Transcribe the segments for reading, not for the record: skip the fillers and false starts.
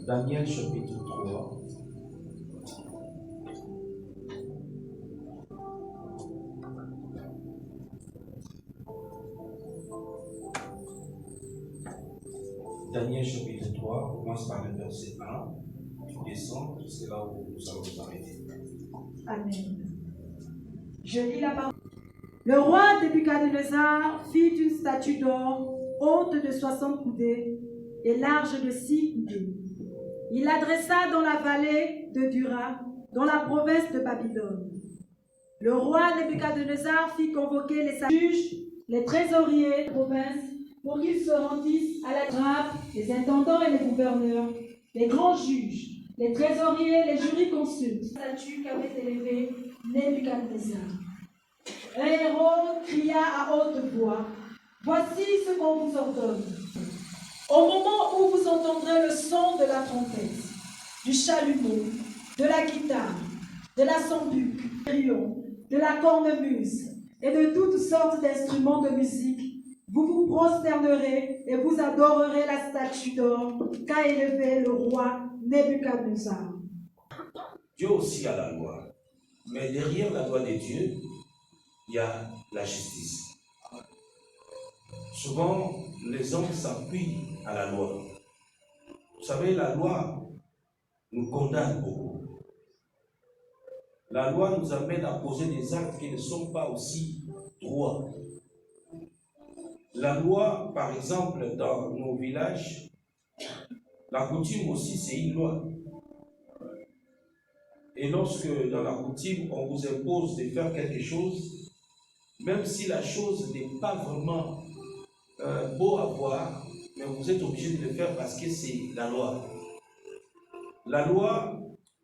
Daniel chapitre 3. Daniel chapitre 3, on commence par le verset 1, tu descends, c'est là où nous allons nous arrêter. Amen. Je lis la parole. Le roi Nebuchadnezzar fit une statue d'or haute de 60 coudées et large de 6 coudées. Il l'adressa dans la vallée de Dura, dans la province de Babylone. Le roi Nebuchadnezzar fit convoquer les juges, les trésoriers de la province, pour qu'ils se rendissent à la trappe, les intendants et les gouverneurs, les grands juges, les trésoriers, les jurisconsultes. La statue qu'avait élevée Nebuchadnezzar. Un héros cria à haute voix, « Voici ce qu'on vous ordonne. Au moment où vous entendrez le son de la trompette, du chalumeau, de la guitare, de la sambuc, de la cornemuse et de toutes sortes d'instruments de musique, vous vous prosternerez et vous adorerez la statue d'or qu'a élevée le roi Nebuchadnezzar. » Dieu aussi a la loi, mais derrière la loi de Dieu, il y a la justice. Souvent, les hommes s'appuient à la loi. Vous savez, la loi nous condamne beaucoup. La loi nous amène à poser des actes qui ne sont pas aussi droits. La loi, par exemple, dans nos villages, la coutume aussi, c'est une loi. Et lorsque, dans la coutume, on vous impose de faire quelque chose, même si la chose n'est pas vraiment beau à voir, mais vous êtes obligé de le faire parce que c'est la loi. La loi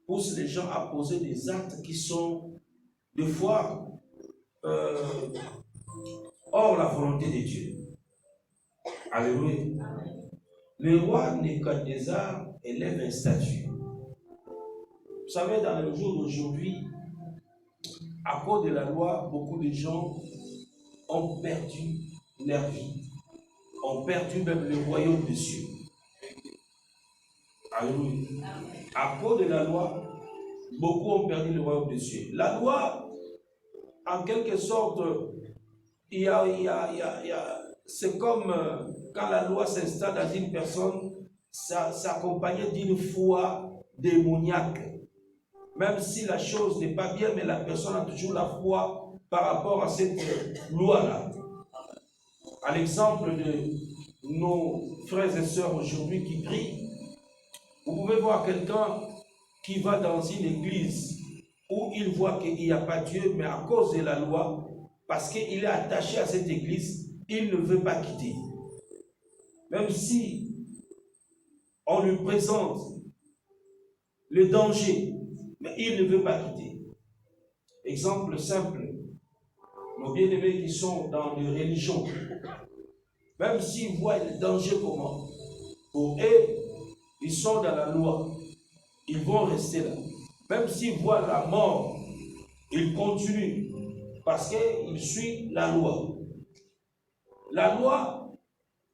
pousse les gens à poser des actes qui sont, des fois, hors la volonté de Dieu. Alléluia. Le roi Nebuchadnezzar élève un statut. Vous savez, dans le jour d'aujourd'hui, à cause de la loi, beaucoup de gens ont perdu leur vie, ont perdu même le royaume des cieux. Alléluia. À cause de la loi, beaucoup ont perdu le royaume des cieux. La loi, en quelque sorte, c'est comme quand la loi s'installe dans une personne, ça s'accompagne d'une foi démoniaque. Même si la chose n'est pas bien, mais la personne a toujours la foi par rapport à cette loi-là. À l'exemple de nos frères et sœurs aujourd'hui qui prient, vous pouvez voir quelqu'un qui va dans une église où il voit qu'il n'y a pas Dieu, mais à cause de la loi, parce qu'il est attaché à cette église, il ne veut pas quitter. Même si on lui présente le danger, mais il ne veut pas quitter. Exemple simple, nos bien-aimés qui sont dans les religions, même s'ils voient le danger comment, pour eux, ils sont dans la loi, ils vont rester là. Même s'ils voient la mort, ils continuent, parce qu'ils suivent la loi. La loi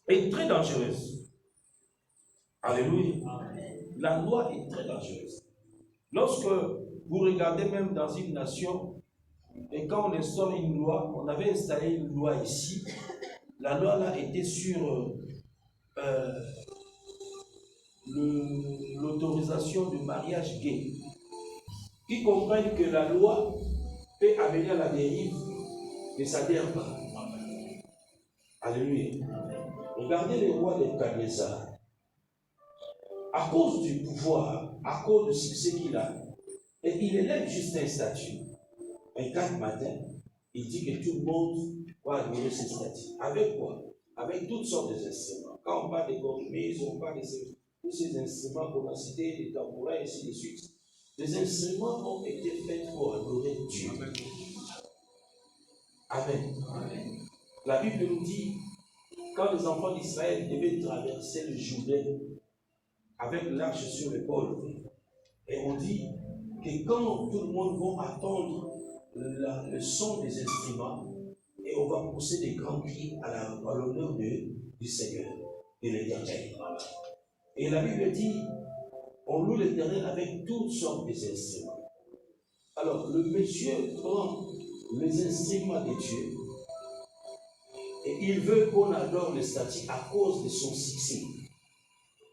est très dangereuse. Alléluia. La loi est très dangereuse. Lorsque vous regardez même dans une nation, et quand on instaure une loi, on avait installé une loi ici, la loi là était sur l'autorisation du mariage gay, qui comprennent que la loi peut amener à la dérive, mais ça n'adhère pas. Alléluia. Regardez le roi Nebuchadnezzar. À cause du pouvoir, à cause du succès qu'il a, et il élève juste un statut. Un 4 matin, il dit que tout le monde va admirer ce statut. Avec quoi? Avec toutes sortes d'instruments. Quand on parle de cornemuses, on parle de tous ces instruments qu'on a cités, les tambourins, et ainsi de suite. Les instruments ont été faits pour adorer Dieu. Amen. Amen. La Bible nous dit, quand les enfants d'Israël devaient traverser le Jourdain avec l'arche sur l'épaule, et on dit que quand tout le monde va attendre le son des instruments, et on va pousser des grands cris à l'honneur du Seigneur et l'Éternel. Et la Bible dit On loue l'Éternel avec toutes sortes d'instruments. Alors, le monsieur prend les instruments de Dieu et il veut qu'on adore les statues à cause de son succès.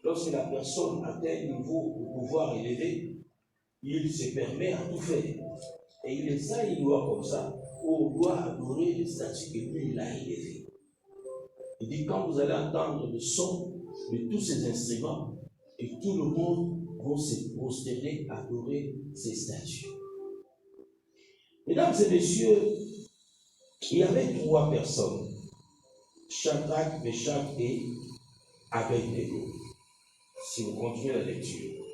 Lorsque la personne atteint un niveau de pouvoir élevé, il se permet à tout faire. Et il est ça, il doit comme ça. On doit adorer les statues que lui, il a élevées. Il dit, quand vous allez entendre le son de tous ces instruments, et tout le monde va se prosterner, adorer ces statues. Mesdames et messieurs, il y avait 3 personnes. Shadrach, Meshach et Abednego. Si vous continuez la lecture.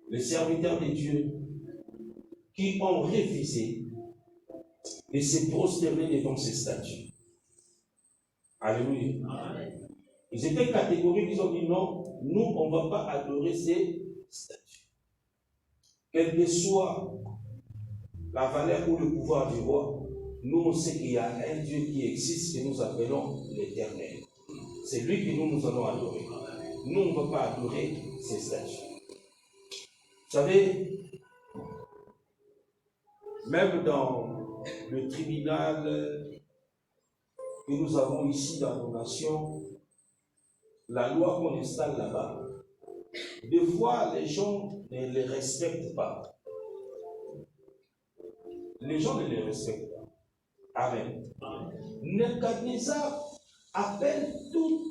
Les serviteurs de Dieu qui ont refusé de se prosterner devant ces statues. Alléluia. Amen. Ils étaient catégoriques, ils ont dit non, nous on ne va pas adorer ces statues. Quelle que soit la valeur ou le pouvoir du roi, nous on sait qu'il y a un Dieu qui existe que nous appelons l'Éternel. C'est lui que nous allons adorer. Nous on ne va pas adorer ces statues. Vous savez, même dans le tribunal que nous avons ici dans nos nations, la loi qu'on installe là-bas, des fois les gens ne les respectent pas. Les gens ne les respectent pas. Amen. Nebuchadnezzar appelle tout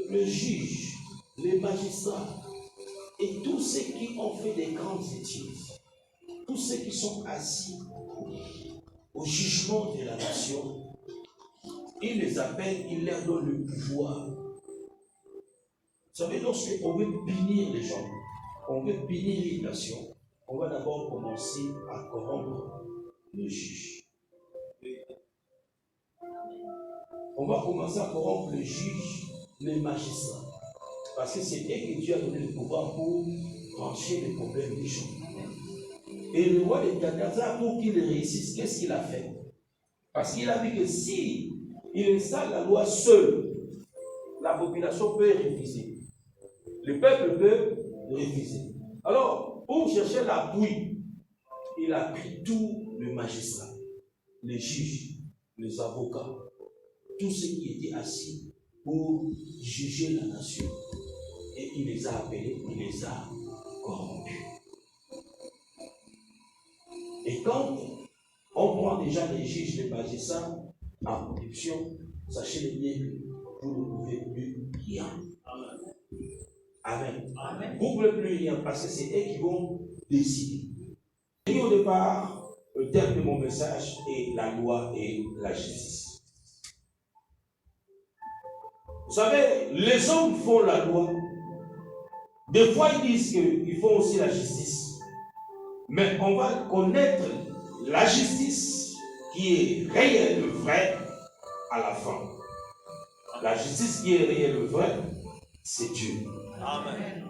le juge, les magistrats et tous ceux qui ont fait des grandes études, tous ceux qui sont assis au jugement de la nation, il les appelle, il leur donne le pouvoir. Vous savez, lorsqu'on veut punir les gens, on veut punir une nation, on va d'abord commencer à corrompre le juge. On va commencer à corrompre le juge, les magistrats. Parce que c'est eux que Dieu a donné le pouvoir pour trancher les problèmes des gens. Et le roi de Nebuchadnezzar, pour qu'il réussisse, qu'est-ce qu'il a fait? Parce qu'il a vu que si il installe la loi seul, la population peut refuser. Le peuple peut refuser. Alors, pour chercher l'appui, il a pris tous les magistrats, les juges, les avocats, tous ceux qui étaient assis pour juger la nation. Et il les a appelés, il les a corrompus. Et quand on prend déjà les juges, les magistrats en corruption, sachez bien que vous ne pouvez plus rien. Amen. Amen. Vous ne pouvez plus rien parce que c'est eux qui vont décider. Et au départ, le terme de mon message est la loi et la justice. Vous savez, les hommes font la loi. Des fois, ils disent qu'ils font aussi la justice. Mais on va connaître la justice qui est réelle, vraie, à la fin. La justice qui est réelle, vraie, c'est Dieu. Amen.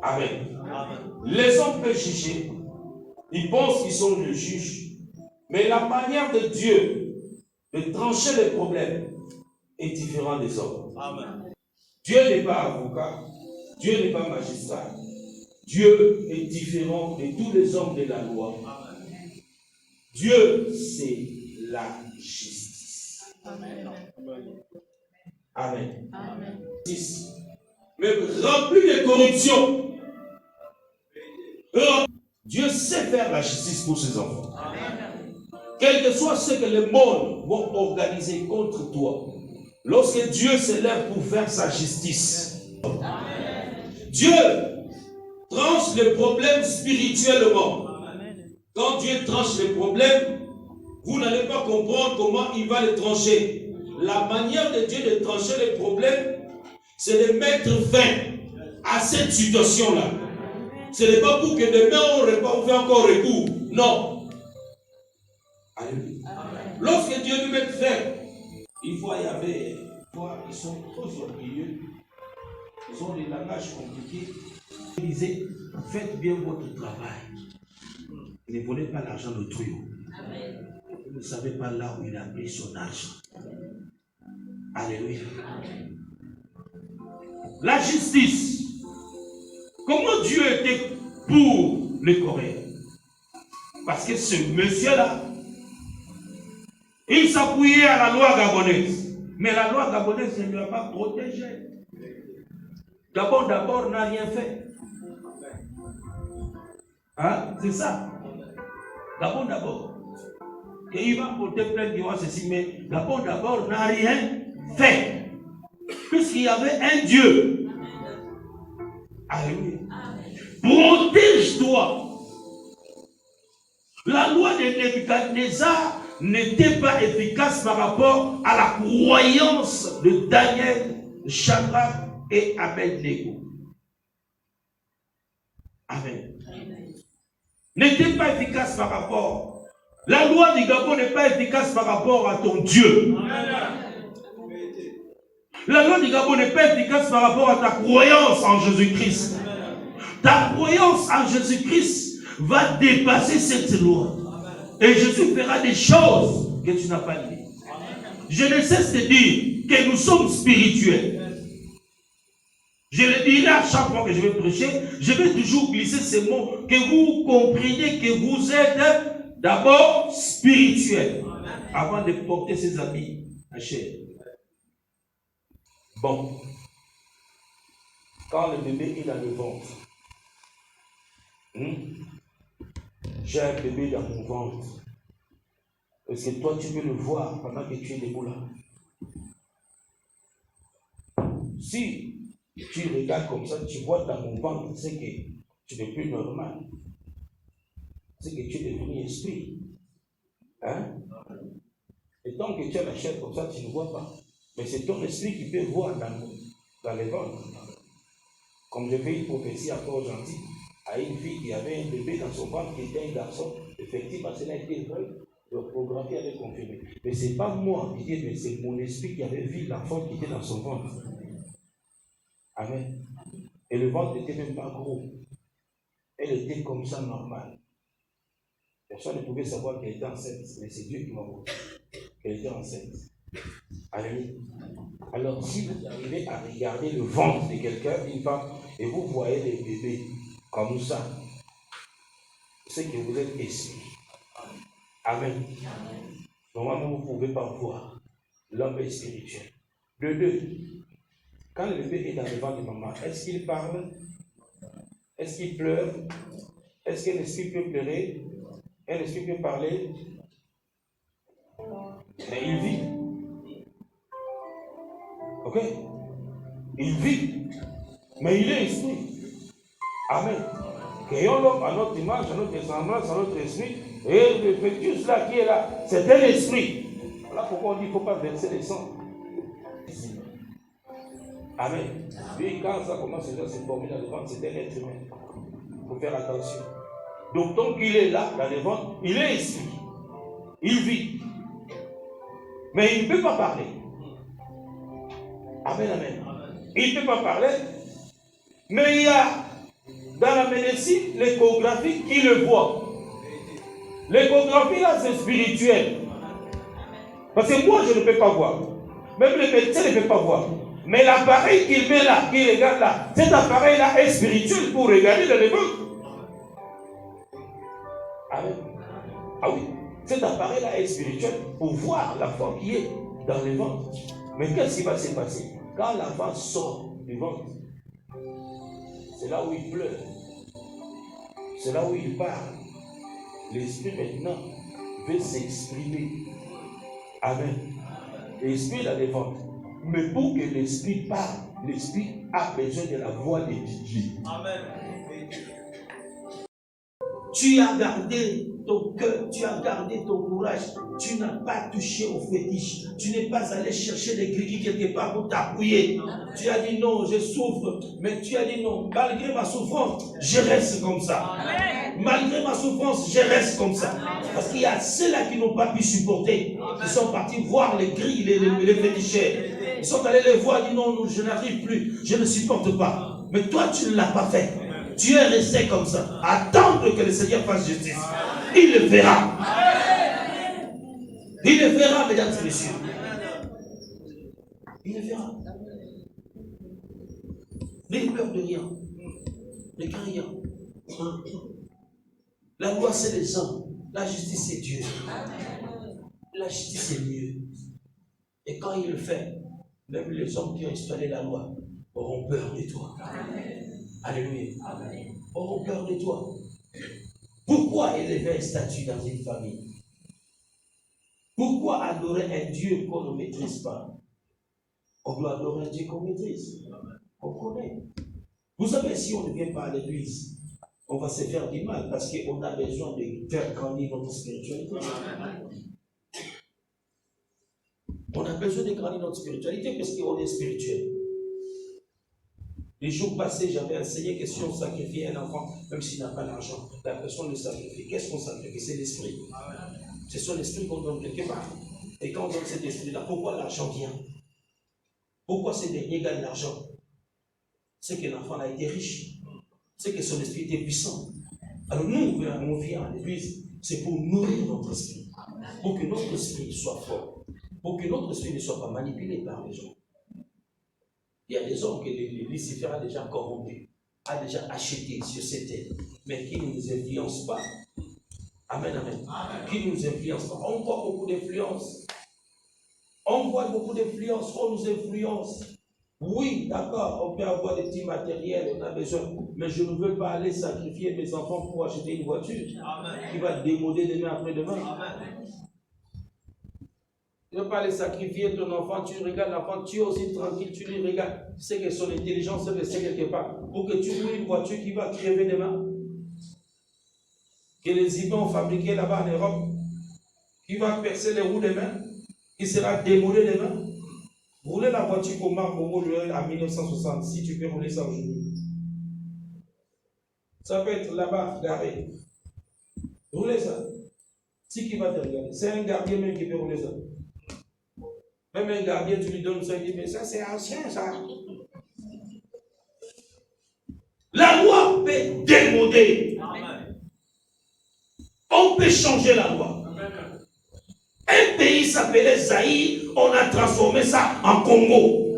Amen. Amen. Les hommes peuvent juger. Ils pensent qu'ils sont le juge. Mais la manière de Dieu de trancher les problèmes est différente des hommes. Amen. Dieu n'est pas avocat. Dieu n'est pas magistrat. Dieu est différent de tous les hommes de la loi. Amen. Dieu, c'est la justice. Amen. Amen. Amen. Mais rempli de corruption. Dieu sait faire la justice pour ses enfants. Amen. Quel que soit ce que le monde va organiser contre toi, lorsque Dieu se lève pour faire sa justice, amen, Dieu tranche les problèmes spirituellement. Amen. Quand Dieu tranche les problèmes, vous n'allez pas comprendre comment il va les trancher. La manière de Dieu de trancher les problèmes, c'est de mettre fin à cette situation-là. Ce n'est pas pour que demain on fait encore recours. Non. Alléluia. Lorsque Dieu veut mettre fin, il faut y avoir, ils sont trop orgueilleux. Ils ont des langages compliqués. Ils disaient, faites bien votre travail. Ne volez pas l'argent d'autrui. Vous ne savez pas là où il a pris son argent. Alléluia. La justice. Comment Dieu était pour les Coréens? Parce que ce monsieur-là, il s'appuyait à la loi gabonaise. Mais la loi gabonaise ne lui a pas protégé. D'abord, n'a rien fait. Hein? C'est ça. D'abord. Et il va porter plainte, il va ceci, mais d'abord, n'a rien fait. Puisqu'il y avait un Dieu. Alléluia. Protège-toi. La loi de Nebuchadnezzar n'était pas efficace par rapport à la croyance de Daniel, Shadrach et Abednego. Amen. N'était pas efficace par rapport. La loi du Gabon n'est pas efficace par rapport à ton Dieu. La loi du Gabon n'est pas efficace par rapport à ta croyance en Jésus-Christ. Ta croyance en Jésus-Christ va dépasser cette loi. Et Jésus fera des choses que tu n'as pas dit. Je ne cesse de dire que nous sommes spirituels. Je le dirai à chaque fois que je vais prêcher, je vais toujours glisser ces mots, que vous compreniez que vous êtes d'abord spirituel, avant de porter ses habits à chair. Bon, quand le bébé est dans le ventre, j'ai un bébé dans mon ventre. Est-ce que toi tu peux le voir pendant que tu es debout là? Si tu regardes comme ça, tu vois dans mon ventre, c'est que tu n'es plus normal. C'est que tu es devenu esprit. Hein? Et tant que tu as la chair comme ça, tu ne vois pas. Mais c'est ton esprit qui peut voir dans les ventres. Comme je fais une prophétie encore gentille à une fille qui avait un bébé dans son ventre qui était un garçon, effectivement, cela a été vrai. Le programme avait confirmé. Mais ce n'est pas moi qui dis, mais c'est mon esprit qui avait vu l'enfant qui était dans son ventre. Amen. Et le ventre n'était même pas gros. Elle était comme ça, normale. Personne ne pouvait savoir qu'elle était enceinte, mais c'est Dieu qui m'a montré qu'elle était enceinte. Alléluia. Alors, si vous arrivez à regarder le ventre de quelqu'un, d'une femme, et vous voyez les bébés comme ça, c'est que vous êtes esprit. Amen. Normalement, vous ne pouvez pas voir. L'homme est spirituel. De deux, quand le bébé est dans le ventre de maman, est-ce qu'il parle? Est-ce qu'il pleure? Est-ce qu'un esprit peut pleurer? Un esprit peut parler? Mais il vit. Ok? Il vit. Mais il est esprit. Amen. Créons l'homme à notre image, à notre semblance, à notre esprit. Et le fœtus là qui est là, c'est un esprit. Voilà pourquoi on dit qu'il ne faut pas verser le sang. Amen. Lui, quand ça commence à se former dans le ventre, c'est un être humain. Il faut faire attention. Donc, tant qu'il est là, dans le ventre, il est esprit. Il vit. Mais il ne peut pas parler. Amen, amen. Il ne peut pas parler. Mais il y a dans la médecine l'échographie qui le voit. L'échographie là, c'est spirituel. Parce que moi, je ne peux pas voir. Même les médecins ne peuvent pas voir. Mais l'appareil qu'il met là, qu'il regarde là, cet appareil-là est spirituel pour regarder dans le ventre. Amen. Ah oui, cet appareil-là est spirituel pour voir l'enfant qui est dans le ventre. Mais qu'est-ce qui va se passer? Quand l'enfant sort du ventre, c'est là où il pleure. C'est là où il parle. L'esprit maintenant veut s'exprimer. Amen. L'esprit dans le ventre. Mais pour que l'esprit parle, l'esprit a besoin de la voix de Dieu. Amen. Tu as gardé ton cœur, tu as gardé ton courage, tu n'as pas touché au fétiche, tu n'es pas allé chercher des gris quelque part pour t'appuyer. Tu as dit non, je souffre, mais tu as dit non, malgré ma souffrance, je reste comme ça. Amen. Malgré ma souffrance, je reste comme ça. Parce qu'il y a ceux-là qui n'ont pas pu supporter, qui sont partis voir les grilles, les féticheurs. Ils sont allés les voir, ils disent non, je n'arrive plus, je ne supporte pas. Mais toi, tu ne l'as pas fait. Tu es resté comme ça. Attendre que le Seigneur fasse justice. Il le fera. Il le fera, mesdames et messieurs. Il le fera. N'ayez peur de rien. Mais quand il y a... La loi, c'est les hommes. La justice, c'est Dieu. La justice, c'est mieux. Et quand il le fait, même les hommes qui ont installé la loi auront peur de toi. Alléluia. Auront peur de toi. Pourquoi élever un statut dans une famille? Pourquoi adorer un Dieu qu'on ne maîtrise pas? On doit adorer un Dieu qu'on maîtrise. On connaît. Vous savez, si on ne vient pas à l'église, on va se faire du mal parce qu'on a besoin de faire grandir notre spiritualité. On a besoin de grandir notre spiritualité parce qu'on est spirituel. Les jours passés, j'avais enseigné que si on sacrifie un enfant, même s'il n'a pas l'argent, la personne le sacrifie. Qu'est-ce qu'on sacrifie? C'est l'esprit. C'est son esprit qu'on donne quelque part. Et quand on donne cet esprit-là, pourquoi l'argent vient? Pourquoi ces derniers gagnent l'argent? C'est que l'enfant a été riche. C'est que son esprit était puissant. Alors nous, on vient à l'église, c'est pour nourrir notre esprit. Pour que notre esprit soit fort. Pour que notre esprit ne soit pas manipulé par les gens. Il y a des hommes que Lucifer a déjà corrompus, a déjà achetés sur cette terre, mais qui ne nous influencent pas. Amen, amen. Qui ne nous influencent pas. On voit beaucoup d'influence. On voit beaucoup d'influence, on nous influence. Oui, d'accord, on peut avoir des petits matériels, on a besoin, mais je ne veux pas aller sacrifier mes enfants pour acheter une voiture qui va démoder demain après-demain. Tu ne veux pas aller sacrifier ton enfant, tu regardes l'enfant, tu es aussi tranquille, tu lui regardes. Tu sais que son intelligence est restée quelque part pour que tu loues une voiture qui va crever demain. Que les Ibans ont fabriqué là-bas en Europe, qui va percer les roues demain, qui sera démodé demain. Rouler la voiture comme Marc Momo en 1960, si tu peux rouler ça aujourd'hui. Ça peut être là-bas, garé. Rouler ça. Si qui va te regarder? C'est un gardien même qui peut rouler ça. Même un gardien, tu lui donnes ça, il dit, mais ça c'est ancien ça. La loi peut démoder. On peut changer la loi. Un pays s'appelait Zaïre, on a transformé ça en Congo.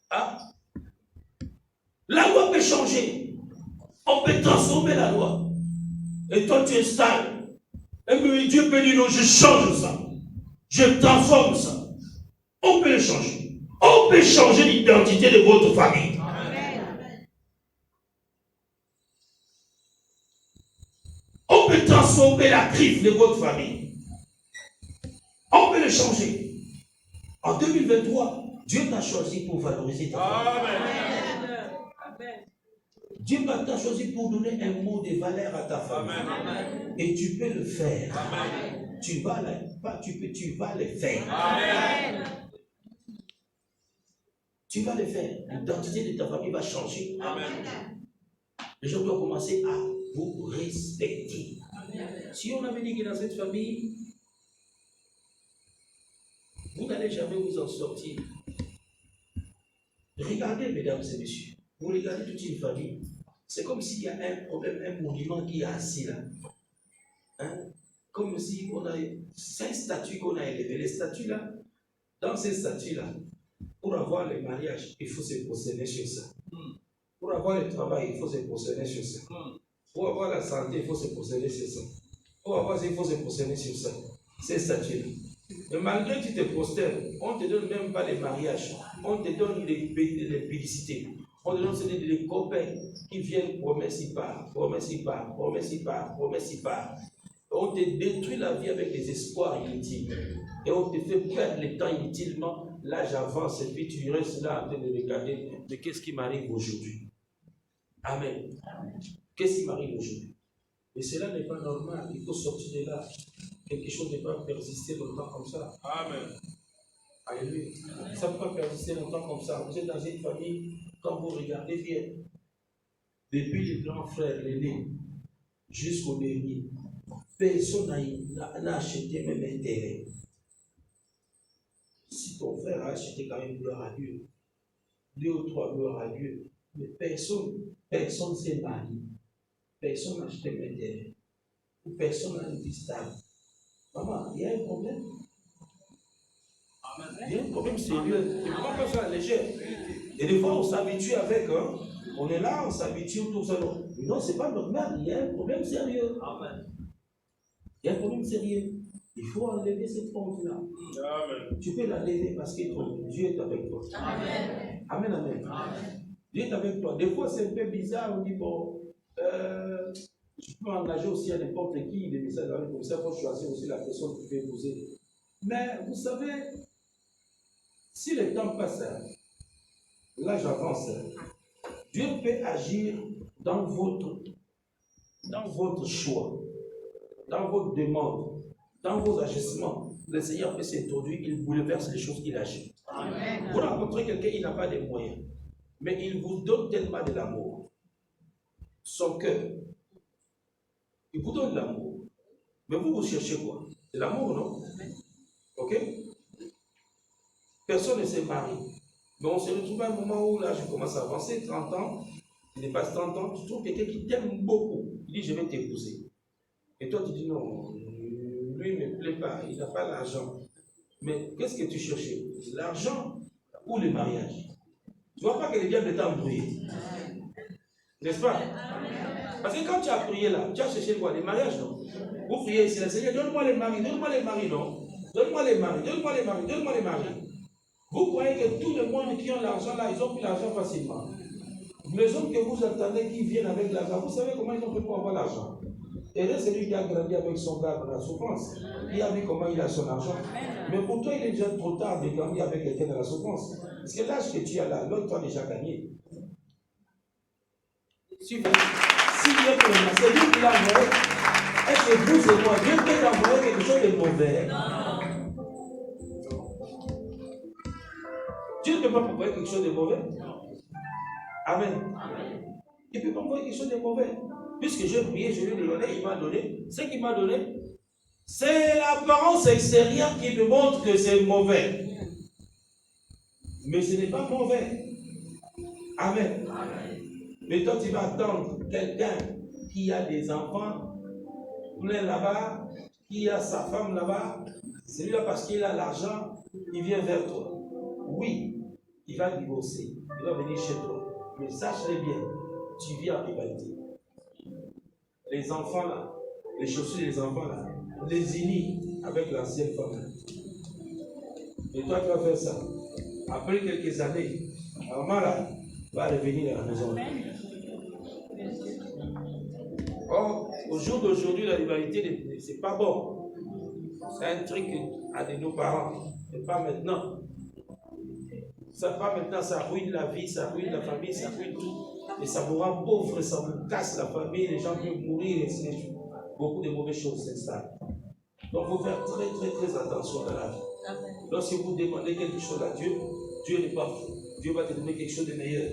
Hein? La loi peut changer. On peut transformer la loi. Et toi tu installes. Et puis Dieu peut dire non, je change ça. Je transforme ça. On peut le changer. On peut changer l'identité de votre famille. On peut transformer la griffe de votre famille. On peut le changer. En 2023, Dieu t'a choisi pour valoriser ta famille. Dieu t'a choisi pour donner un mot de valeur à ta famille. Amen. Et tu peux le faire. Amen. Tu vas le faire. Amen. Tu vas le faire. L'identité de ta famille va changer. Amen. Les gens doivent commencer à vous respecter. Amen. Si on avait dit que dans cette famille, vous n'allez jamais vous en sortir. Regardez, mesdames et messieurs, vous regardez toute une famille, c'est comme s'il y a un problème, un monument qui est assis là. Hein? Comme si on a 5 statues qu'on a élevées. Les statues là, dans ces statues là, pour avoir le mariage, il faut se procéder sur ça. Pour avoir le travail, il faut se procéder sur ça. Pour avoir la santé, il faut se procéder sur ça. Pour avoir ça, il faut se procéder sur ça. Ces statues là. Mais malgré que tu te prosternes, on ne te donne même pas les mariages. On te donne les publicités. On te donne des copains qui viennent promesse y part, promesse y part, promesse y part, promesse y part. On te détruit la vie avec des espoirs inutiles. Et on te fait perdre le temps inutilement. L'âge avance et puis tu restes là en train de regarder. Mais qu'est-ce qui m'arrive aujourd'hui? Amen. Qu'est-ce qui m'arrive aujourd'hui? Mais cela n'est pas normal. Il faut sortir de là. Quelque chose ne peut pas persister longtemps comme ça. Amen. Alléluia. Ça ne peut pas persister longtemps comme ça. Vous êtes dans une famille, quand vous regardez bien, depuis le grand frère, l'aîné, jusqu'au dernier, personne n'a acheté même un terrain. Si ton frère a acheté quand même, gloire à Dieu. 2 ou 3, gloire à Dieu. Mais personne s'est marié. Personne n'a acheté un terrain. Personne n'a une vie stable. Maman, il y a un problème. Il y a un problème sérieux. Tu ne prends pas ça à la légère. Et des fois, on s'habitue avec, hein, on est là, on s'habitue tout ça. Non, c'est pas normal, il y a un problème sérieux. Amen. Il y a un problème sérieux. Il faut enlever cette honte-là. Tu peux l'enlever parce que Dieu est avec toi. Amen. Amen, amen. Amen. Dieu est avec toi. Des fois, c'est un peu bizarre. On dit, bon, je peux engager aussi à n'importe qui des messages comme ça pour choisir aussi la personne qui peut épouser. Mais vous savez, si le temps passe, là j'avance, Dieu peut agir dans votre choix, dans votre demande, dans vos agissements. Le Seigneur peut s'introduire, il bouleverse les choses, il agit. Amen. Vous rencontrez quelqu'un, il n'a pas de moyens, mais il vous donne tellement de l'amour. Son cœur, il vous donne de l'amour. Mais vous cherchez quoi? C'est l'amour, non? Ok? Personne ne s'est marié. Mais on se retrouve à un moment où là, je commence à avancer, 30 ans, il dépasse 30 ans, tu trouves quelqu'un qui t'aime beaucoup. Il dit, je vais t'épouser. Et toi, tu dis, non, lui ne me plaît pas, il n'a pas l'argent. Mais qu'est-ce que tu cherchais? L'argent ou le mariage? Tu ne vois pas que le diable est embrouillé. N'est-ce pas? Parce que quand tu as prié là, tu as cherché quoi? Les mariages, non? Vous priez ici, le Seigneur, donne-moi les maris, non? Donne-moi les maris. Vous croyez que tout le monde qui a l'argent là, ils ont pris l'argent facilement. Les hommes que vous attendez qui viennent avec l'argent, vous savez comment ils ont fait pour avoir l'argent? Et là, c'est lui qui a grandi avec son gars dans la souffrance. Il a vu comment il a son argent. Mais pour toi, il est déjà trop tard de grandir avec quelqu'un dans la souffrance. Parce que l'âge que tu as là, l'autre, tu as déjà gagné. Si Dieu peut le c'est lui qui l'a envoyé. Est-ce que vous et moi, Dieu peut envoyer quelque chose de mauvais? Dieu ne peut pas envoyer quelque chose de mauvais. Amen. Il ne peut pas envoyer quelque chose de mauvais. Puisque j'ai prié, je lui ai donné, il m'a donné. Ce qu'il m'a donné, c'est l'apparence extérieure qui me montre que c'est mauvais. Mais ce n'est pas mauvais. Amen. Mais toi, tu vas attendre quelqu'un qui a des enfants plein là-bas, qui a sa femme là-bas. Celui-là, parce qu'il a l'argent, il vient vers toi. Oui, il va divorcer. Il va venir chez toi. Mais sache-le bien, tu vis en rivalité. Les enfants là, les chaussures des enfants là, les unis avec l'ancienne femme. Et toi, tu vas faire ça. Après quelques années, maman là va revenir à la maison. Or, au jour d'aujourd'hui, la rivalité, c'est pas bon. C'est un truc à de nos parents, mais pas maintenant. Ça, pas maintenant, ça ruine la vie, ça ruine la famille, ça ruine tout. Et ça vous rend pauvre, ça vous casse la famille, les gens peuvent mourir, et beaucoup de mauvaises choses s'installent. Donc, il faut faire très, très, très attention dans la vie. Lorsque vous demandez quelque chose à Dieu, Dieu n'est pas fou. Dieu va te donner quelque chose de meilleur.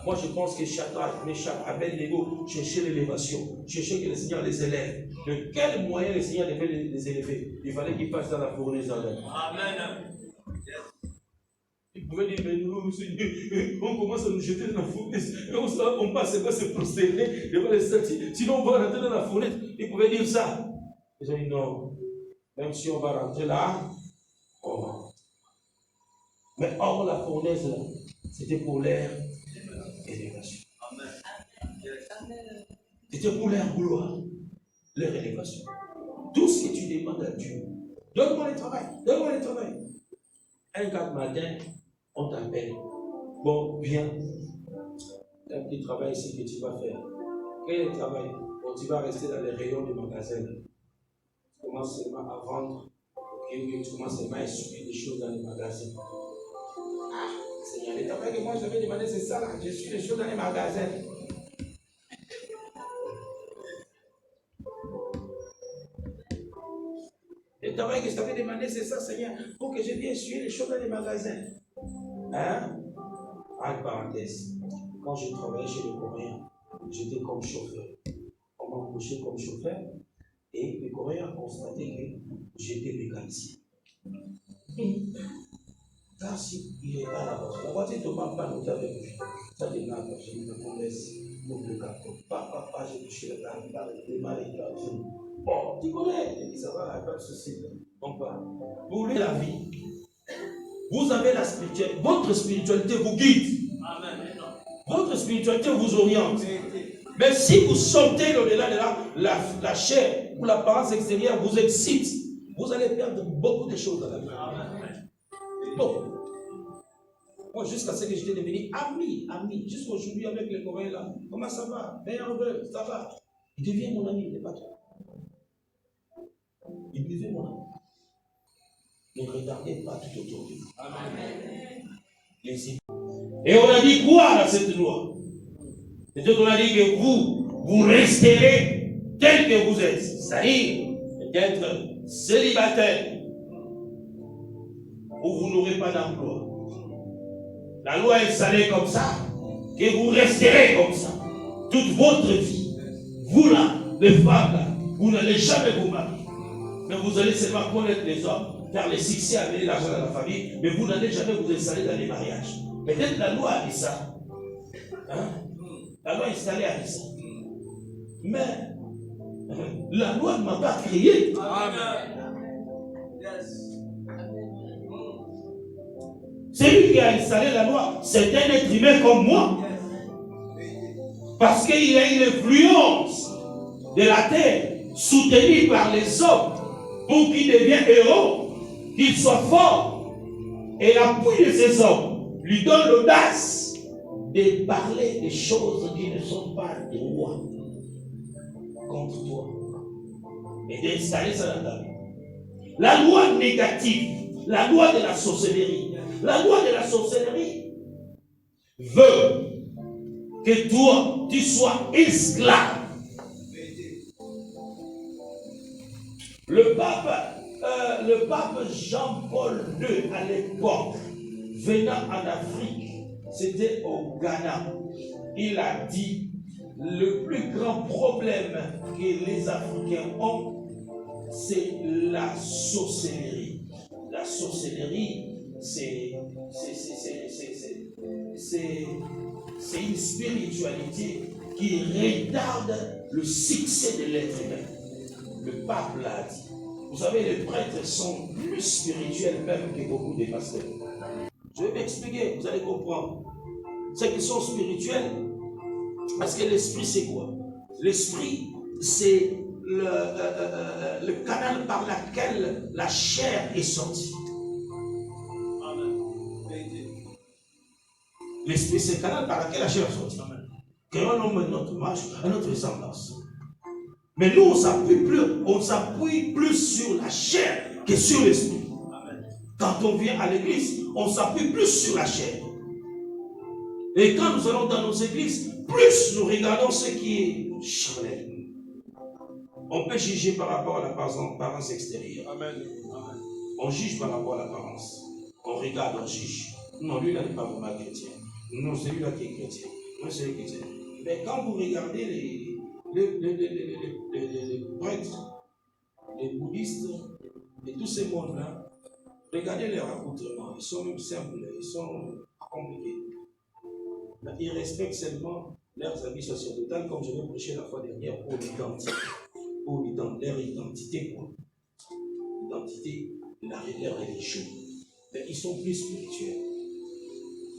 Moi, je pense que Shadrach, Meshach, Abednego cherchaient l'élévation, cherchaient que le Seigneur les élève. De quel moyen le Seigneur devait les élever? Il fallait qu'ils passent dans la fournaise avec. Amen. Il pouvait dire, mais nous, Seigneur, on commence à nous jeter dans la fournaise. On passe pas se prosterner devant les statues. Sinon, on va rentrer dans la fournaise. Il pouvait dire ça. Ils ont dit non. Même si on va rentrer là, on va. Mais hors la fournaise, là, c'était pour l'air élévation. C'était pour l'air gloire, leur élévation. Tout ce que tu demandes à Dieu, donne-moi le travail, donne-moi le travail. Un quatre matin, on t'appelle. Bon, viens. Un petit travail ici que tu vas faire. Quel est le travail? Bon, tu vas rester dans les rayons du magasin. Tu commences seulement à vendre. Et tu commences seulement à essuyer des choses dans les magasins. Ah, Seigneur, le travail que moi j'avais demandé, c'est ça là. Je suis les choses dans les magasins. Le travail que je t'avais demandé, c'est ça, Seigneur, pour que je vienne essuyer les choses dans les magasins. Hein? En parenthèse, quand je travaillais chez les Coréens, j'étais comme chauffeur. On m'a embauché comme chauffeur et les Coréens ont constaté que j'étais mécanicien. Là, si il est pas là-bas, la voiture ne m'a pas noté avec lui. Ça démarre, je me laisse le carton. Papa, j'ai touché le carton, il démarre le carton. Bon, tu connais, il dit ça va, pas de souci. Donc, pour lui, la vie, vous avez la spiritualité, votre spiritualité vous guide. Votre spiritualité vous oriente. Mais si vous sortez au-delà de la chair ou l'apparence extérieure vous excite, vous allez perdre beaucoup de choses dans la vie. Beaucoup. Moi, jusqu'à ce que j'étais devenu ami. Jusqu'aujourd'hui avec les Coréens là. Comment ça va? Meilleur, ça va. Il devient mon ami, il n'est pas trop. Il devient mon ami. Ne regardez pas tout autour de vous. Et on a dit quoi dans cette loi? C'est-à-dire qu'on a dit que vous resterez tel que vous êtes. C'est-à-dire d'être célibataire ou vous n'aurez pas d'emploi. La loi est installée comme ça, que vous resterez comme ça. Toute votre vie. Vous là, les femmes là, vous n'allez jamais vous marier. Mais vous allez seulement connaître les hommes, faire les succès, amener l'argent dans la famille, mais vous n'allez jamais vous installer dans les mariages. Peut-être la loi a dit ça. Hein? La loi installée a dit ça. Mais la loi ne m'a pas créé. Celui qui a installé la loi, c'est un être humain comme moi. Parce qu'il a une influence de la terre soutenue par les hommes pour qu'il devienne héros, qu'il soit fort. Et l'appui de ces hommes lui donne l'audace de parler des choses qui ne sont pas droits contre toi et d'installer ça dans ta vie. La loi négative, la loi de la sorcellerie, veut que toi, tu sois esclave. Le pape Jean-Paul II, à l'époque, venant en Afrique, c'était au Ghana, il a dit, le plus grand problème que les Africains ont, c'est la sorcellerie. La sorcellerie, c'est une spiritualité qui retarde le succès de l'être humain. Le pape l'a dit. Vous savez, les prêtres sont plus spirituels même que beaucoup de pasteurs. Je vais m'expliquer, vous allez comprendre. Ceux qui sont spirituels, parce que l'esprit c'est quoi? L'esprit c'est le canal par lequel la chair est sortie. L'esprit c'est le canal par lequel la chair est sortie. Créons un homme à notre image, à notre ressemblance. Mais nous, on s'appuie plus sur la chair que sur l'esprit. Quand on vient à l'église, on s'appuie plus sur la chair. Et quand nous allons dans nos églises, plus nous regardons ce qui est charnel. On peut juger par rapport à l'apparence extérieure. Amen. On juge par rapport à l'apparence. On regarde, on juge. Non, lui, là n'est pas vraiment chrétien. Non, c'est lui là qui est chrétien. Non, c'est lui qui est chrétien. Mais quand vous regardez les prêtres, les bouddhistes et tous ces mondes-là, regardez leurs accoutrements. Ils sont même simples, ils sont compliqués. Ils respectent seulement leurs habits sacerdotales, comme je l'ai prêché la fois dernière, pour l'identité. Pour leur identité, quoi. L'identité de leur religion. Mais ils sont plus spirituels.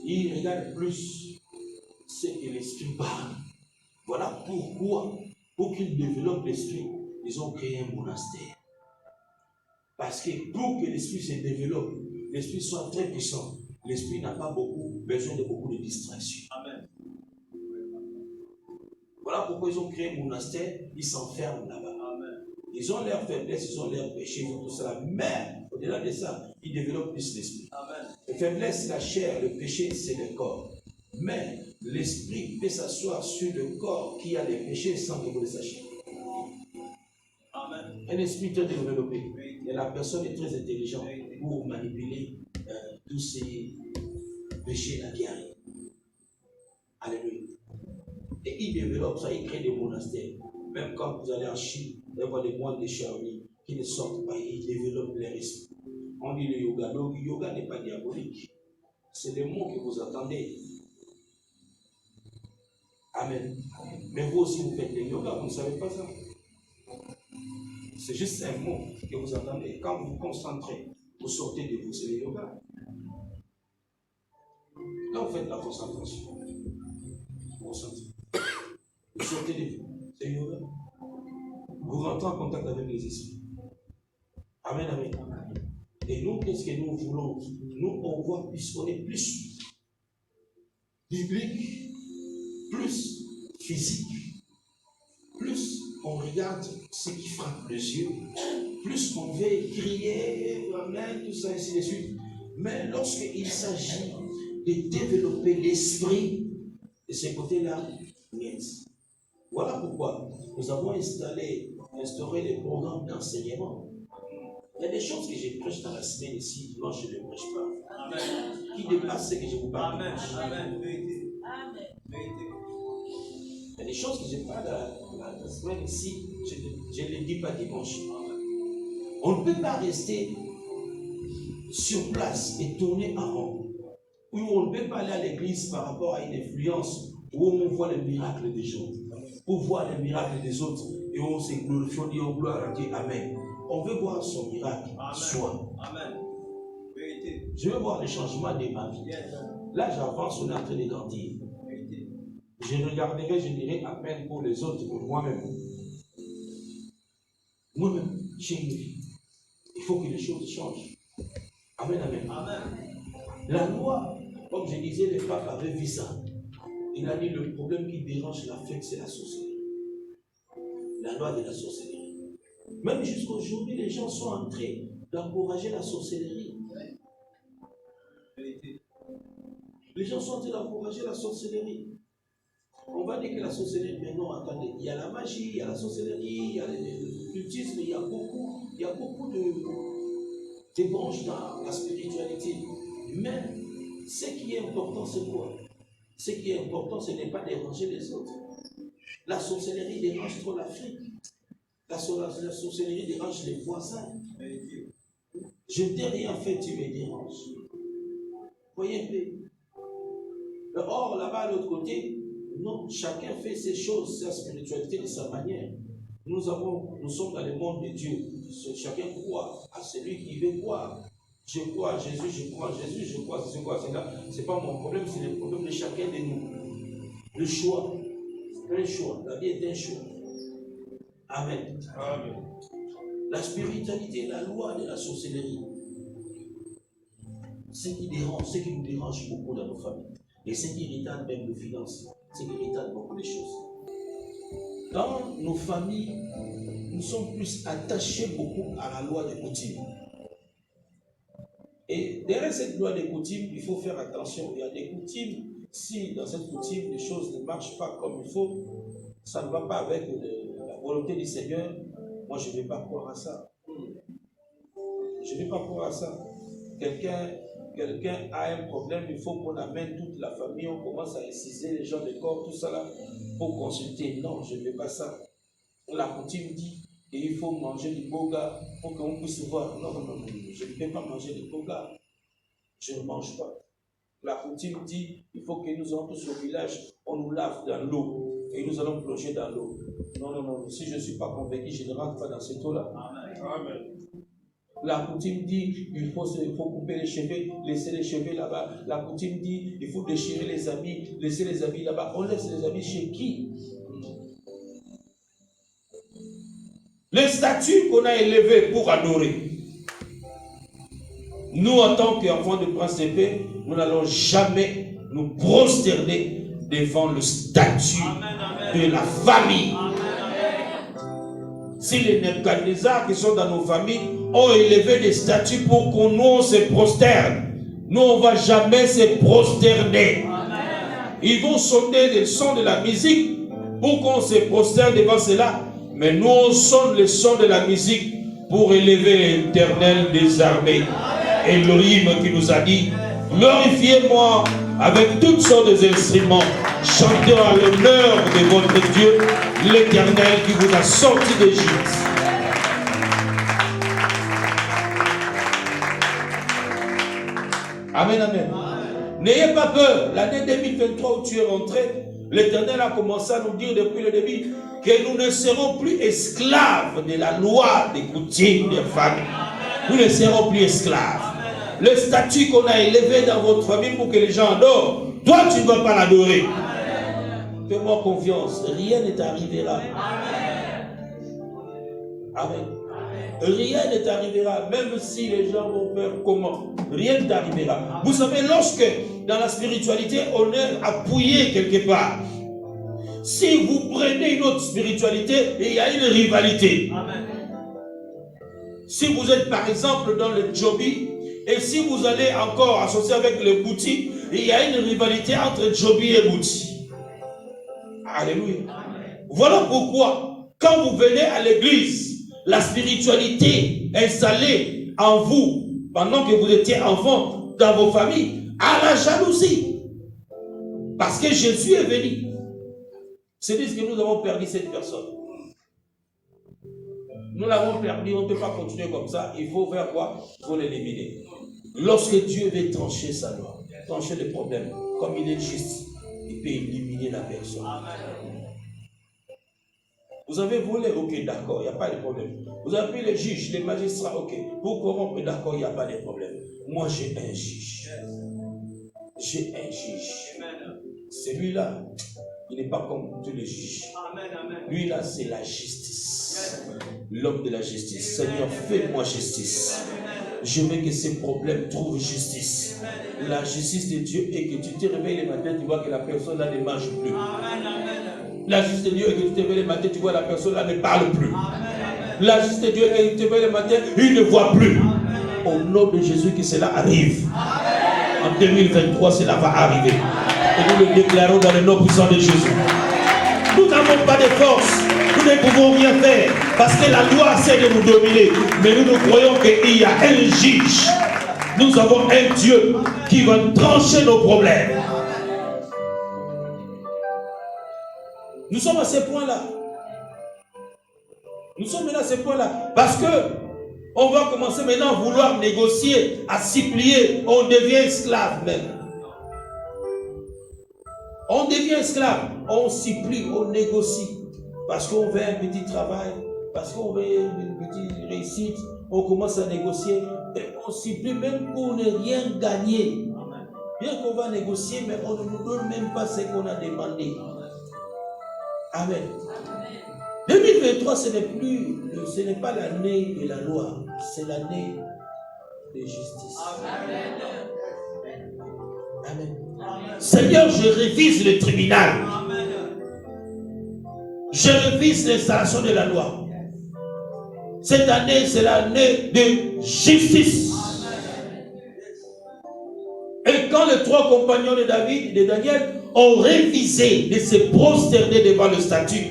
Ils regardent plus ce que l'esprit parle. Voilà pourquoi, pour qu'ils développent l'esprit, ils ont créé un monastère. Parce que pour que l'esprit se développe, l'esprit soit très puissant, l'esprit n'a pas besoin de beaucoup de distractions. Amen. Voilà pourquoi ils ont créé un monastère, ils s'enferment là-bas. Amen. Ils ont leur faiblesse, ils ont leur péché, ils ont tout cela. Mais, au-delà de ça, ils développent plus l'esprit. Amen. La faiblesse, c'est la chair, le péché, c'est le corps. Mais l'esprit peut s'asseoir sur le corps qui a des péchés sans que vous le sachiez. Amen. Un esprit très développé. Et la personne est très intelligente pour manipuler tous ces péchés-là qui arrivent. Alléluia. Et il développe ça, il crée des monastères. Même quand vous allez en Chine, vous allez voir des moines de Shaolin qui ne sortent pas, ils développent leur esprit. On dit le yoga. Le yoga n'est pas diabolique. C'est des mots que vous attendez. Amen. Mais vous aussi, vous faites le yoga, vous ne savez pas ça. C'est juste un mot que vous attendez. Quand vous vous concentrez, vous sortez de vous, c'est le yoga. Quand vous faites la concentration, vous sortez des vues. Seigneur, vous rentrez en contact avec les esprits. Amen, amen. Et nous, qu'est-ce que nous voulons? Nous, on voit plus, on est plus biblique, plus physique, plus on regarde ce qui frappe les yeux, plus on veut crier, amen, tout ça, ainsi de suite. Mais lorsqu'il s'agit de développer l'esprit de ce côté-là, voilà pourquoi nous avons instauré des programmes d'enseignement. Il y a des choses que je prêche dans la semaine ici, dimanche je ne les prêche pas. Amen. Qui dépassent ce que je vous parle. Amen. Amen. Il y a des choses que je parle dans la semaine ici, je ne les dis pas dimanche. On ne peut pas rester sur place et tourner en rond. Ou on ne peut pas aller à l'église par rapport à une influence où on voit les miracles des gens, où on voit les miracles des autres et on se glorifie, on dit oh, gloire à Dieu, amen. On veut voir son miracle, soi. Amen. Je veux voir le changement de ma vie. Là, j'avance, on est en train de grandir. Je regarderai, je dirai amen pour les autres, pour moi-même. Moi-même, j'ai une vie. Il faut que les choses changent. Amen, amen. Amen. La loi, comme je disais, le pape avait vu ça. Il a dit le problème qui dérange l'Afrique, c'est la sorcellerie. La loi de la sorcellerie. Même jusqu'à aujourd'hui, les gens sont en train d'encourager la sorcellerie. Les gens sont en train d'encourager la sorcellerie. On va dire que la sorcellerie, mais non, attendez, il y a la magie, il y a la sorcellerie, il y a l'occultisme, il y a beaucoup de branches dans la spiritualité. Mais ce qui est important, c'est quoi? Ce qui est important, ce n'est pas déranger les autres. La sorcellerie dérange trop l'Afrique. La sorcellerie dérange les voisins. Je ne t'ai rien fait, tu me déranges. Voyez un peu. Or, là-bas, à l'autre côté, non, chacun fait ses choses, sa spiritualité de sa manière. Nous sommes dans le monde de Dieu. Chacun croit à celui qui veut croire. Je crois à Jésus, je crois à Jésus, je crois à ce quoi, c'est là. Ce n'est pas mon problème, c'est le problème de chacun de nous. Le choix. Un choix. La vie est un choix. Amen. Amen. La spiritualité, la loi de la sorcellerie. Ce qui nous dérange beaucoup dans nos familles. Et ce qui retarde même nos finances. Ce qui retarde beaucoup de choses. Dans nos familles, nous sommes plus attachés beaucoup à la loi des coutumes. Et derrière cette loi des coutumes, il faut faire attention. Il y a des coutumes, si dans cette coutume, les choses ne marchent pas comme il faut, ça ne va pas avec la volonté du Seigneur. Moi, je ne vais pas croire à ça. Je ne vais pas croire à ça. Quelqu'un a un problème, il faut qu'on amène toute la famille, on commence à inciser les gens de corps, tout ça là, pour consulter. Non, je ne vais pas ça. La coutume dit qu'il faut manger du boga pour qu'on puisse voir. Non, je ne vais pas manger du boga. Je ne mange pas. La coutume dit qu'il faut que nous entrons au village, on nous lave dans l'eau et nous allons plonger dans l'eau. Non. Si je ne suis pas convaincu, je ne rentre pas dans cette eau-là. Amen. La coutume dit qu'il faut couper les cheveux, laisser les cheveux là-bas. La coutume dit qu'il faut déchirer les habits, laisser les habits là-bas. On laisse les habits chez qui? Les statues qu'on a élevées pour adorer. Nous, en tant qu'enfants de Prince de Paix, nous n'allons jamais nous prosterner devant le statut de la famille. Si les Nebuchadnezzar qui sont dans nos familles ont élevé des statues pour qu'on nous se prosterne, nous on ne va jamais se prosterner. Ils vont sonner le son de la musique pour qu'on se prosterne devant cela, mais nous on sonne le son de la musique pour élever l'Éternel des armées. Elohim qui nous a dit, glorifiez-moi avec toutes sortes d'instruments, chantez à l'honneur de votre Dieu, l'Éternel qui vous a sorti d'Égypte. Amen, amen. N'ayez pas peur. L'année 2023 où tu es rentré, l'Éternel a commencé à nous dire depuis le début que nous ne serons plus esclaves de la loi des coutumes des femmes. Nous ne serons plus esclaves. Le statut qu'on a élevé dans votre famille pour que les gens adorent, toi tu ne vas pas l'adorer. Fais-moi confiance, rien ne t'arrivera. Amen. Rien ne t'arrivera, même si les gens vont faire comment. Rien ne t'arrivera. Vous savez, lorsque dans la spiritualité, on est appuyé quelque part, si vous prenez une autre spiritualité, il y a une rivalité. Amen. Si vous êtes par exemple dans le Jobi, et si vous allez encore associer avec le Bouti, il y a une rivalité entre Jobi et Bouti. Alléluia. Amen. Voilà pourquoi, quand vous venez à l'église, la spiritualité installée en vous, pendant que vous étiez enfant dans vos familles, a la jalousie. Parce que Jésus est venu. C'est dit que nous avons perdu cette personne. Nous l'avons perdu, on ne peut pas continuer comme ça. Il faut faire quoi? Il faut l'éliminer. Lorsque Dieu veut trancher sa loi, trancher les problèmes, comme il est juste, il peut éliminer la personne. Vous avez volé, ok, d'accord, il n'y a pas de problème. Vous avez pris les juges, les magistrats, ok. Pour corrompre, d'accord, il n'y a pas de problème. Moi, j'ai un juge. J'ai un juge. Celui-là, il n'est pas comme tous les juges. Lui, là, c'est la justice. L'homme de la justice. Seigneur, fais-moi justice. Je veux que ces problèmes trouvent justice. La justice de Dieu est que tu te réveilles le matin, tu vois que la personne là ne mange plus. La justice de Dieu est que tu te réveilles le matin, tu vois que la personne là ne parle plus. La justice de Dieu est que tu te réveilles le matin, il ne voit plus. Au nom de Jésus, que cela arrive. En 2023, cela va arriver. Et nous le déclarons dans le nom puissant de Jésus. Nous n'avons pas de force. Nous ne pouvons rien faire. Parce que la loi essaie de nous dominer. Mais nous croyons qu'il y a un juge. Nous avons un Dieu qui va trancher nos problèmes. Nous sommes à ce point-là. Nous sommes maintenant à ce point-là. Parce que on va commencer maintenant à vouloir négocier, à s'y plier. On devient esclave même. On devient esclave. On s'y plie, on négocie. Parce qu'on veut un petit travail, parce qu'on veut une petite réussite, on commence à négocier. Et on s'y plie même pour ne rien gagner. Bien qu'on va négocier, mais on ne nous donne même pas ce qu'on a demandé. Amen. 2023, ce n'est pas l'année de la loi, c'est l'année de justice. Amen. Seigneur, je révise le tribunal. Je révise l'installation de la loi. Cette année, c'est l'année de justice. Et quand les trois compagnons de David et de Daniel ont révisé de se prosterner devant le statut,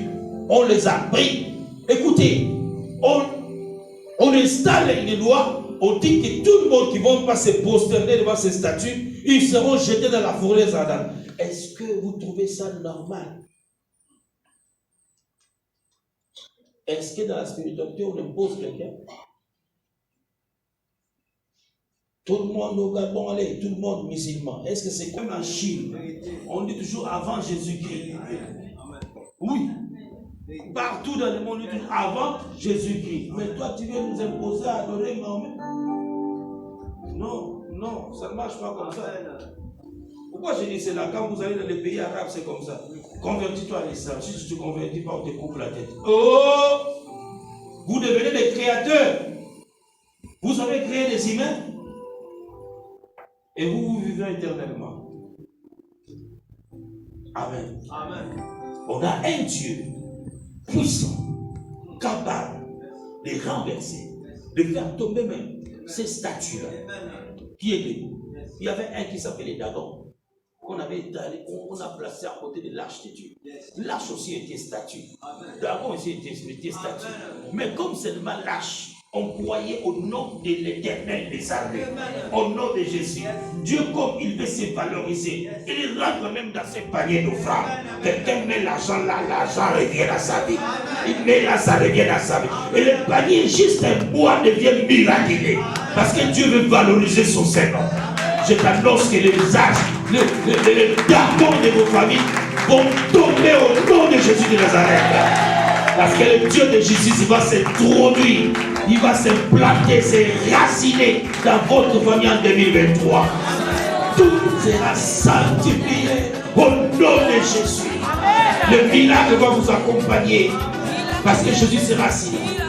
on les a pris. Écoutez, on installe une loi, on dit que tout le monde qui ne va pas se prosterner devant ce statut, ils seront jetés dans la forêt d'Adam. Est-ce que vous trouvez ça normal? Est-ce que dans la spiritualité, on impose quelqu'un? Tout le monde au Gabon, allez, tout le monde musulman. Est-ce que c'est comme en Chine? On dit toujours avant Jésus-Christ. Oui. Partout dans le monde, on dit toujours avant Jésus-Christ. Mais toi, tu veux nous imposer à adorer Mahomet? Non, non, ça ne marche pas comme ça. Pourquoi je dis cela? Quand vous allez dans les pays arabes, c'est comme ça. Convertis-toi à l'islam. Si tu ne te convertis pas, on te coupe la tête. Oh! Vous devenez des créateurs. Vous avez créé des humains. Et vous vivez éternellement. Amen. Amen. On a un Dieu puissant, capable de renverser, de faire tomber même ces statues-là. Qui est debout? Il y avait un qui s'appelait Dagon. On a placé à côté de l'arche de Dieu. L'arche aussi était statue. Dagon aussi était statue. Mais comme seulement l'arche, on croyait au nom de l'Éternel des armées, au nom de Jésus. Dieu, comme il veut se valoriser, il rentre même dans ses paniers d'offrandes. Quelqu'un met l'argent là, l'argent revient à sa vie. Il met là, ça revient à sa vie. Et le panier, juste un bois, devient miraculeux. Parce que Dieu veut valoriser son Seigneur. Je t'annonce que les âges, les dragons de vos familles vont tomber au nom de Jésus de Nazareth. Parce que le Dieu de justice va s'introduire il va se planter, se raciner dans votre famille en 2023. Tout sera sanctifié au nom de Jésus. Le miracle va vous accompagner parce que Jésus sera raciné.